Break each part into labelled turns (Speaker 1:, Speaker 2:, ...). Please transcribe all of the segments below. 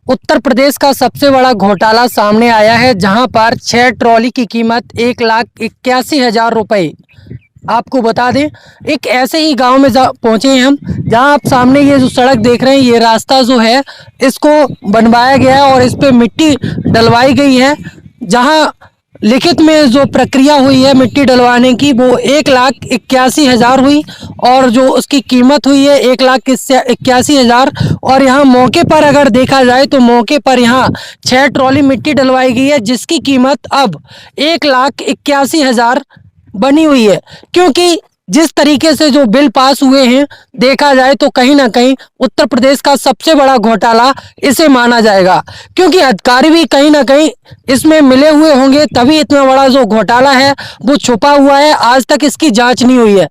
Speaker 1: उत्तर प्रदेश का सबसे बड़ा घोटाला सामने आया है, जहां पर 6 ट्रॉली की कीमत 1,81,000 रुपये। आपको बता दें, एक ऐसे ही गांव में पहुंचे हैं हम, जहां आप सामने ये जो सड़क देख रहे हैं, ये रास्ता जो है इसको बनवाया गया है और इस पे मिट्टी डलवाई गई है। जहां लिखित में जो प्रक्रिया हुई है मिट्टी डलवाने की, वो 1,81,000 हुई और जो उसकी कीमत हुई है 1,81,000। और यहाँ मौके पर अगर देखा जाए तो मौके पर यहाँ 6 ट्रॉली मिट्टी डलवाई गई है, जिसकी कीमत अब 1,81,000 बनी हुई है। क्योंकि जिस तरीके से जो बिल पास हुए हैं, देखा जाए तो कहीं ना कहीं उत्तर प्रदेश का सबसे बड़ा घोटाला इसे माना जाएगा। क्योंकि अधिकारी भी कहीं ना कहीं इसमें मिले हुए होंगे, तभी इतना बड़ा जो घोटाला है वो छुपा हुआ है। आज तक इसकी जांच नहीं हुई है।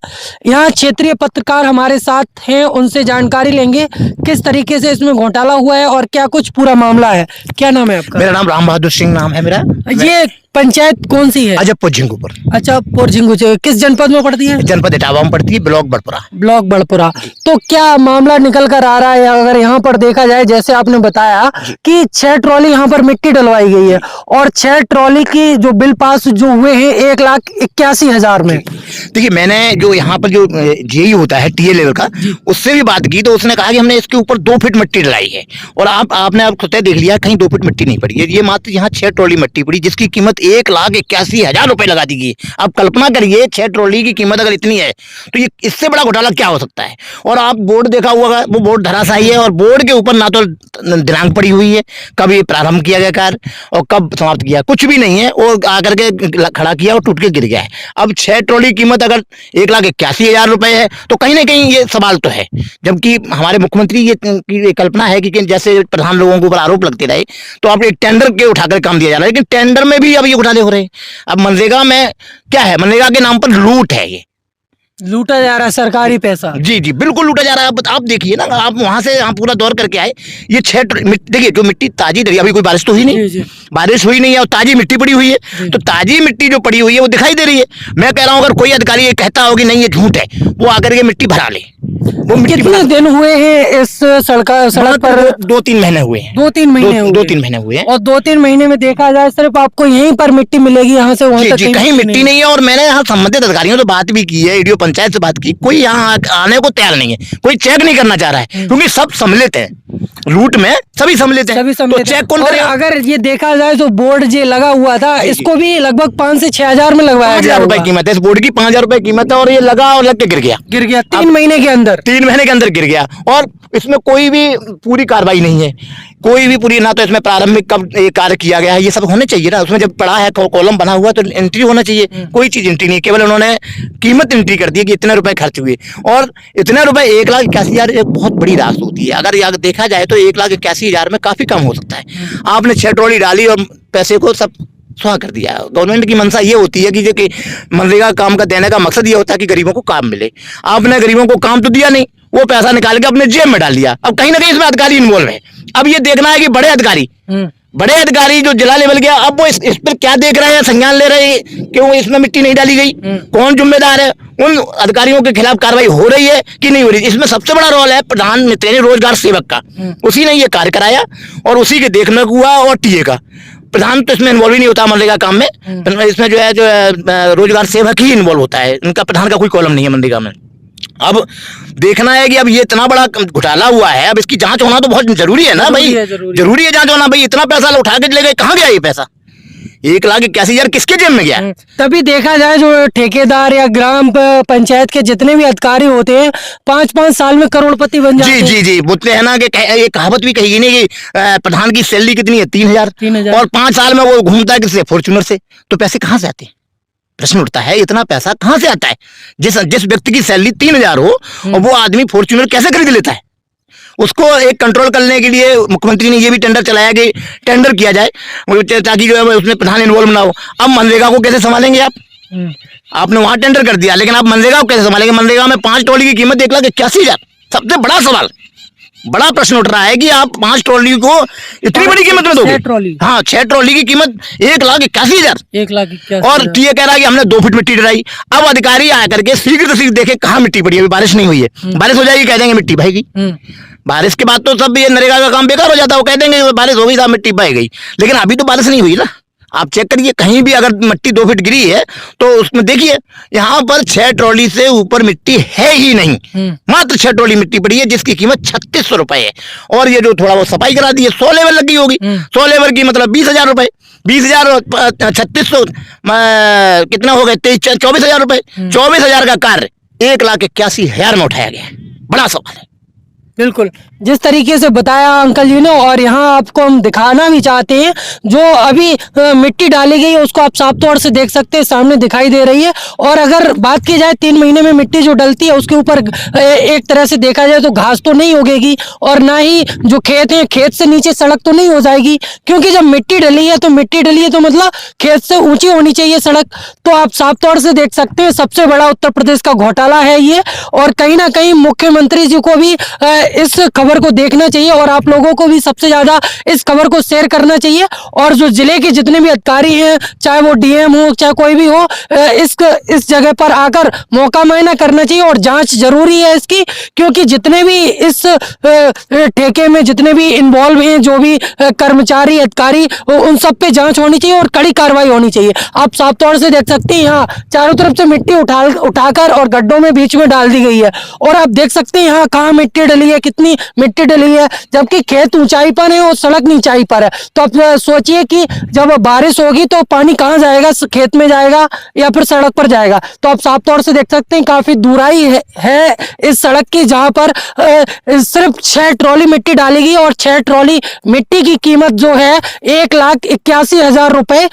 Speaker 1: यहाँ क्षेत्रीय पत्रकार हमारे साथ हैं, उनसे जानकारी लेंगे किस तरीके से इसमें घोटाला हुआ है और क्या कुछ पूरा मामला है। क्या नाम है आपका?
Speaker 2: मेरा नाम राम बहादुर सिंह नाम है मेरा।
Speaker 1: ये पंचायत कौन सी है?
Speaker 2: अजबपुर झिंगुपुर।
Speaker 1: अच्छा, झिंगू किस जनपद में पड़ती है?
Speaker 2: जनपद इटावा में पड़ती है, ब्लॉक बड़पुरा।
Speaker 1: ब्लॉक बड़पुरा। तो क्या मामला निकल कर आ रहा है? अगर यहाँ पर देखा जाए, जैसे आपने बताया कि 6 ट्रॉली यहाँ पर मिट्टी डलवाई गई है और 6 ट्रॉली की जो बिल पास जो हुए हैं 1,81,000 में।
Speaker 2: देखिए, मैंने जो यहाँ पर जो जेई होता है टीए लेवल का, उससे भी बात की तो उसने कहा कि हमने इसके ऊपर 2 फीट मिट्टी डलाई है और आपने खुद देख लिया कहीं 2 फीट मिट्टी नहीं पड़ी है। ये मात्र यहाँ 6 ट्रॉली मिट्टी पड़ी, जिसकी कीमत 1,81,000 रुपए लगा दी गई। अब कल्पना करिए 6 ट्रॉली की कीमत अगर इतनी है तो ये इससे बड़ा घोटाला क्या हो सकता है। और आप बोर्ड देखा होगा, वो बोर्ड धराशायी है और बोर्ड के ऊपर ना तो दिनांक पड़ी हुई है, कब ये प्रारंभ किया गया कार्य और कब समाप्त किया, कुछ भी नहीं है। और आकर के खड़ा किया और टूट के गिर गया है। अब 6 ट्रॉली कीमत अगर 1,81,000 रुपए है तो कहीं ना कहीं ये सवाल तो है। जबकि हमारे मुख्यमंत्री ये कल्पना है कि जैसे प्रधान लोगों के ऊपर आरोप लगते रहे तो आप एक टेंडर के उठाकर काम दिया जा रहा है, लेकिन टेंडर में भी अब ये घोटाले हो रहे हैं। अब मनरेगा में क्या है, मनरेगा के नाम पर लूट है, ये
Speaker 1: लूटा जा रहा है सरकारी पैसा।
Speaker 2: जी जी बिल्कुल लूटा जा रहा है। आप देखिए ना, आप वहां से हम पूरा दौर करके आए, ये 6 देखिए जो मिट्टी ताजी डली, अभी कोई बारिश तो हुई नहीं, बारिश हुई नहीं है और ताजी मिट्टी पड़ी हुई है, तो ताजी मिट्टी जो पड़ी हुई है वो दिखाई दे रही है। मैं कह रहा हूँ अगर कोई अधिकारी ये कहता हो कि नहीं ये झूठ है, वो आकर के मिट्टी भरा ले। वो
Speaker 1: कितने दिन हुए हैं इस सड़क पर?
Speaker 2: 2-3 महीने हुए हैं।
Speaker 1: 2-3 महीने
Speaker 2: 2-3 महीने हुए हैं।
Speaker 1: और 2-3 महीने में देखा जाए सिर्फ आपको यहीं पर मिट्टी मिलेगी, यहाँ से वहाँ तक
Speaker 2: कहीं मिट्टी नहीं है। और मैंने यहाँ संबंधित अधिकारियों से बात भी की है, ईडीओ पंचायत से बात की, कोई यहाँ आने को तैयार नहीं है, कोई चेक नहीं करना चाह रहा है, क्योंकि सब सम्मिलित है लूट में, सभी सम्मिलित हैं। तो चेक कौन करेगा?
Speaker 1: अगर ये देखा जाए तो बोर्ड जो लगा हुआ था, इसको भी लगभग 5 से 6 हजार में लगवाया गया।
Speaker 2: 5,000 रुपए कीमत है इस बोर्ड की, 5,000 रुपए कीमत है और ये लगा और लग के गिर गया
Speaker 1: 3 महीने के अंदर।
Speaker 2: 3 महीने के अंदर गिर गया और इसमें कोई भी पूरी कार्रवाई नहीं है, कोई भी पूरी, ना तो इसमें प्रारंभिक कब ये कार्य किया गया है, ये सब होने चाहिए ना। उसमें जब पड़ा है कॉलम बना हुआ तो एंट्री होना चाहिए, कोई चीज एंट्री नहीं, केवल उन्होंने कीमत एंट्री कर दी कि इतने रुपए खर्च हुए। और इतने रुपए 1,81,000 एक बहुत बड़ी राशि होती है। अगर देखा जाए तो 1,81,000 में काफी कम हो सकता है। आपने 6 ट्रॉली डाली और पैसे को सब सुहा कर दिया। गवर्नमेंट की मंशा ये होती है कि मनरेगा काम का देने का मकसद ये होता है कि गरीबों को काम मिले। आपने गरीबों को काम तो दिया नहीं, वो पैसा निकाल के अपने जेब में डाल दिया। अब कहीं ना कहीं इसमें अधिकारी इन्वॉल्व है। अब ये देखना है कि बड़े अधिकारी जो जिला लेवल गया, अब वो इस पर क्या देख रहे हैं, संज्ञान ले रहे हैं क्यों इसमें मिट्टी नहीं डाली गई, कौन जिम्मेदार है, उन अधिकारियों के खिलाफ कार्रवाई हो रही है कि नहीं हो रही। इसमें सबसे बड़ा रोल है प्रधानमंत्री रोजगार सेवक का, उसी ने ये कार्य कराया और उसी के देखने को हुआ। और टीए का प्रधान तो इसमें इन्वॉल्व ही नहीं होता मनरेगा काम में, इसमें जो है रोजगार सेवक ही इन्वॉल्व होता है, इनका प्रधान का कोई कॉलम नहीं है मनरेगा में। अब देखना है कि अब ये इतना बड़ा घोटाला हुआ है, अब इसकी जांच होना तो बहुत जरूरी है ना भाई, जरूरी है जांच होना भाई। इतना पैसा उठा के ले गए, कहाँ गया ये पैसा? 1,81,000 किसके जेब में गया?
Speaker 1: तभी देखा जाए जो ठेकेदार या ग्राम पंचायत के जितने भी अधिकारी होते हैं 5-5 साल में करोड़पति बन जाते हैं।
Speaker 2: जी बोलते हैं ना कि ये कहावत भी कही नहीं कि प्रधान की सैलरी कितनी है, 3,000 और 5 साल में वो घूमता है किससे, फॉर्च्यूनर से। तो पैसे कहाँ से आते हैं? प्रश्न उठता है, इतना पैसा कहाँ से आता है? जिस व्यक्ति की सैलरी 3,000 हो और वो आदमी फॉर्च्यूनर कैसे खरीद लेता है? उसको एक कंट्रोल करने के लिए मुख्यमंत्री ने ये भी टेंडर चलाया कि टेंडर किया जाए ताकि जो है उसमें प्रधान इन्वॉल्व ना हो। अब मनरेगा को कैसे संभालेंगे आप? आपने वहां टेंडर कर दिया, लेकिन आप मनरेगा को कैसे संभालेंगे? मनरेगा में 5 ट्रॉली की कीमत 1,81,000, सबसे बड़ा सवाल, बड़ा प्रश्न उठ रहा है कि आप 5 ट्रॉली को इतनी बड़ी कीमत में दोगे?
Speaker 1: 6 ट्रॉली,
Speaker 2: हाँ 6 ट्रॉली की कीमत 1,81,000।
Speaker 1: 1,81,000
Speaker 2: और टीए कह रहा है कि हमने 2 फीट मिट्टी डलाई। अब अधिकारी आकर के शीघ्र से शीघ्र देखे कहाँ मिट्टी पड़ी है, अभी बारिश नहीं हुई है, बारिश हो जाएगी कह देंगे मिट्टी बहेगी। बारिश के बाद तो सब ये नरेगा का काम बेकार हो जाता है। वो कह देंगे बारिश हो गई साहब मिट्टी बह गई, लेकिन अभी तो बारिश नहीं हुई ना। आप चेक करिए कहीं भी अगर मिट्टी 2 फीट गिरी है तो उसमें देखिए यहाँ पर 6 ट्रॉली से ऊपर मिट्टी है ही नहीं। मात्र 6 ट्रॉली मिट्टी पड़ी है जिसकी कीमत 3600 रुपए है। और ये जो थोड़ा वो सफाई करा दी है 100 लेबर लगी होगी, 100 लेबर की मतलब 20,000 रुपए, 20,000 और 3600 कितना हो गया 24,000 रुपए। 24,000 का कार्य 1,81,000 में उठाया गया है। बड़ा सवाल है।
Speaker 1: बिल्कुल जिस तरीके से बताया अंकल जी ने, और यहाँ आपको हम दिखाना भी चाहते हैं जो अभी मिट्टी डाली गई है उसको आप साफ तौर से देख सकते हैं, सामने दिखाई दे रही है। और अगर बात की जाए 3 महीने में मिट्टी जो डलती है उसके ऊपर एक तरह से देखा जाए तो घास तो नहीं उगेगी, और ना ही जो खेत है खेत से नीचे सड़क तो नहीं हो जाएगी, क्योंकि जब मिट्टी डली है तो मतलब खेत से ऊंची होनी चाहिए सड़क। तो आप साफ तौर से देख सकते हैं सबसे बड़ा उत्तर प्रदेश का घोटाला है ये, और कहीं ना कहीं मुख्यमंत्री जी को भी इस खबर को देखना चाहिए और आप लोगों को भी सबसे ज्यादा इस खबर को शेयर करना चाहिए। और जो जिले के जितने भी अधिकारी हैं, चाहे वो डीएम हो चाहे कोई भी हो, इस जगह पर आकर मौका मुआयना करना चाहिए और जांच जरूरी है इसकी, क्योंकि जितने भी इस ठेके में जितने भी इन्वॉल्व हैं, जो भी कर्मचारी अधिकारी, उन सब पे जांच होनी चाहिए और कड़ी कार्रवाई होनी चाहिए। आप साफ तौर से देख सकते हैं यहाँ चारों तरफ से मिट्टी उठाकर और गड्ढों में बीच में डाल दी गई है, और आप देख सकते हैं यहाँ कहाँ मिट्टी डली है, कितनी मिट्टी डली है, जबकि खेत ऊंचाई पर है और सड़क नीचाई पर है। तो आप सोचिए कि जब बारिश होगी तो पानी कहाँ जाएगा, खेत में जाएगा या फिर सड़क पर जाएगा। तो आप साफ तौर से देख सकते हैं काफी दूराई है इस सड़क की, जहां पर सिर्फ 6 ट्रॉली मिट्टी डाली गई, और 6 ट्रॉली मिट्टी की कीमत जो है 1,81,000 रुपए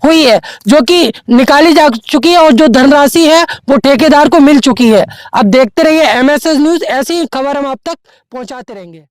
Speaker 1: हुई है, जो कि निकाली जा चुकी है, और जो धनराशि है वो ठेकेदार को मिल चुकी है। अब देखते रहिए MSS न्यूज, ऐसी खबर हम आप तक पहुंचाते रहेंगे।